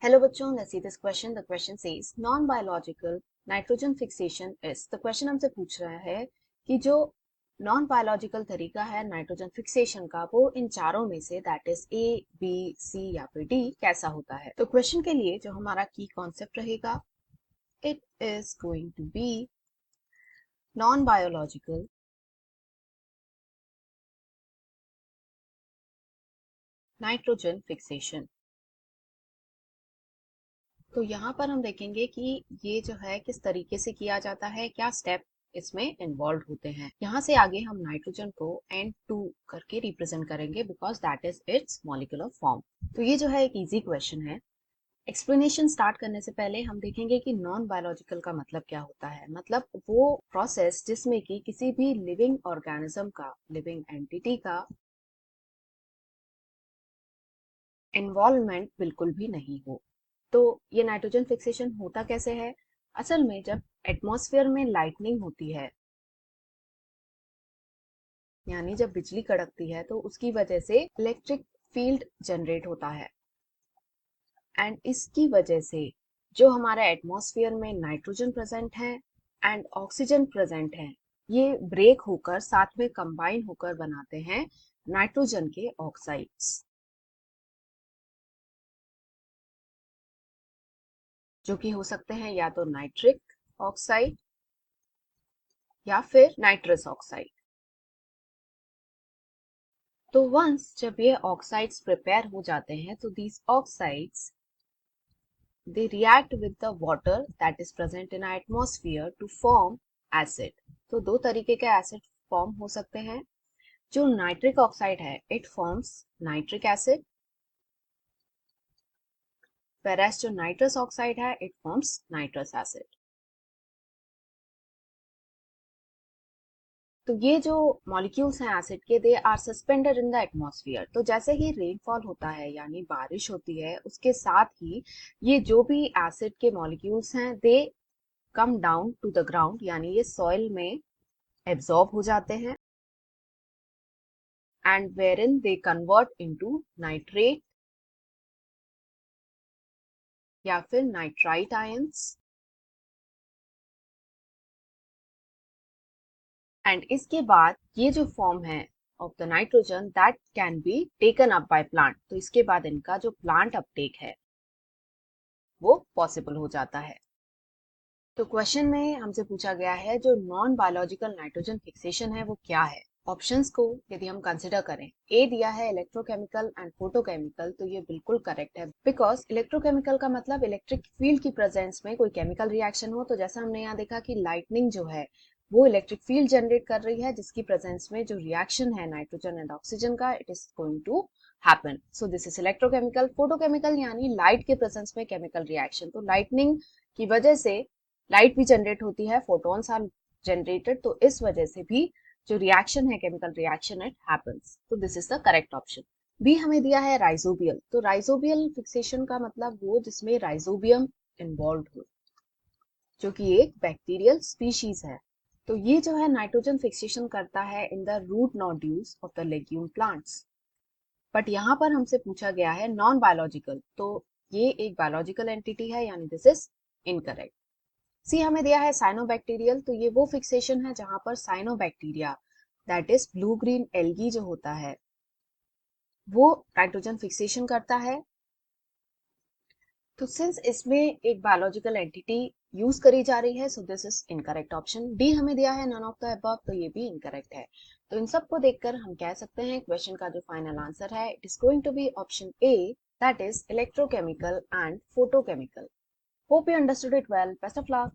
Hello बच्चों, let's see this question. The question says non-biological nitrogen fixation is. The question हमसे पूछ रहा है कि जो नॉन बायोलॉजिकल तरीका है नाइट्रोजन फिक्सेशन का वो इन चारों में से that is A B C या फिर डी कैसा होता है। तो क्वेश्चन के लिए जो हमारा की कॉन्सेप्ट रहेगा it is going to be non biological nitrogen fixation. तो यहाँ पर हम देखेंगे कि ये जो है किस तरीके से किया जाता है, क्या स्टेप इसमें इन्वॉल्व होते हैं। यहाँ से आगे हम नाइट्रोजन को N2 करके रिप्रेजेंट करेंगे because that is it's molecular form. तो ये जो है एक इजी क्वेश्चन है। एक्सप्लेनेशन स्टार्ट करने से पहले हम देखेंगे कि नॉन बायोलॉजिकल का मतलब क्या होता है। मतलब वो प्रोसेस जिसमें कि किसी भी लिविंग ऑर्गेनिज्म का, लिविंग एंटिटी का इन्वॉल्वमेंट बिल्कुल भी नहीं हो। तो ये नाइट्रोजन फिक्सेशन होता कैसे है? असल में जब एटमॉस्फेयर में लाइटनिंग होती है, यानी जब बिजली कड़कती है, तो उसकी वजह से इलेक्ट्रिक फील्ड जनरेट होता है एंड इसकी वजह से जो हमारे एटमॉस्फेयर में नाइट्रोजन प्रेजेंट है एंड ऑक्सीजन प्रेजेंट है, ये ब्रेक होकर साथ में कंबाइन होकर बनाते हैं नाइट्रोजन के ऑक्साइड्स, जो कि हो सकते हैं या तो नाइट्रिक ऑक्साइड या फिर नाइट्रस ऑक्साइड। तो वंस जब ये ऑक्साइड्स प्रिपेयर हो जाते हैं तो these oxides they react with the water that is present in our atmosphere to form acid। तो दो तरीके के एसिड फॉर्म हो सकते हैं। जो नाइट्रिक ऑक्साइड है it forms nitric acid, whereas जो नाइट्रस ऑक्साइड है इट फॉर्म्स नाइट्रस एसिड। तो ये जो मॉलिक्यूल्स हैं एसिड के they are suspended in the atmosphere. तो जैसे ही रेनफॉल होता है यानी बारिश होती है, उसके साथ ही ये जो भी एसिड के मॉलिक्यूल्स हैं they come down to the ground, यानी ये सॉइल में एब्जॉर्ब हो जाते हैं and wherein they convert into nitrate या फिर नाइट्राइट आयंस। एंड इसके बाद ये जो फॉर्म है of the nitrogen that can be taken up by plant. तो इसके बाद इनका जो प्लांट अपटेक है वो पॉसिबल हो जाता है। तो क्वेश्चन में हमसे पूछा गया है जो नॉन बायोलॉजिकल नाइट्रोजन फिक्सेशन है वो क्या है। ऑप्शंस को यदि हम कंसिडर करें, ए दिया है इलेक्ट्रोकेमिकल एंड फोटोकेमिकल, तो ये बिल्कुल करेक्ट है बिकॉज इलेक्ट्रोकेमिकल का मतलब इलेक्ट्रिक फील्ड की प्रेजेंस में कोई केमिकल रिएक्शन हो। तो जैसा हमने यहाँ देखा कि लाइटनिंग जो है वो इलेक्ट्रिक फील्ड जनरेट कर रही है, जिसकी प्रेजेंस में जो रिएक्शन है नाइट्रोजन एंड ऑक्सीजन का it is going to happen. So this is electrochemical. Photochemical यानी लाइट के प्रेजेंस में केमिकल रिएक्शन। तो लाइटनिंग की वजह से लाइट भी जनरेट होती है, फोटॉन्स आर जनरेटेड, तो इस वजह से भी जो रिएक्शन है केमिकल रिएक्शन इट हैपेंस। तो this is the correct option. B हमें दिया है राइजोबियल। तो राइजोबियल फिक्सेशन का मतलब वो जिसमें राइजोबियम इन्वॉल्व हो, जो कि एक बैक्टीरियल स्पीशीज है। तो ये जो है नाइट्रोजन फिक्सेशन करता है in the root nodules of the legume plants. But यहाँ पर हमसे पूछा गया है नॉन बायोलॉजिकल, तो ये एक बायोलॉजिकल एंटिटी है, यानी दिस इज इनकरेक्ट। सी हमें दिया है साइनोबैक्टीरियल। तो ये वो फिक्सेशन है जहां पर cyanobacteria that is blue green algae जो होता है वो नाइट्रोजन फिक्सेशन करता है। तो सिंस इसमें एक बायोलॉजिकल एंटिटी यूज करी जा रही है, सो this is incorrect option. D हमें दिया है नन ऑफ द अबव, तो ये भी इनकरेक्ट है। तो इन सबको देखकर हम कह सकते हैं क्वेश्चन का जो फाइनल आंसर है it is going to be option A, that is electrochemical and photochemical. Hope you understood it well. Best of luck.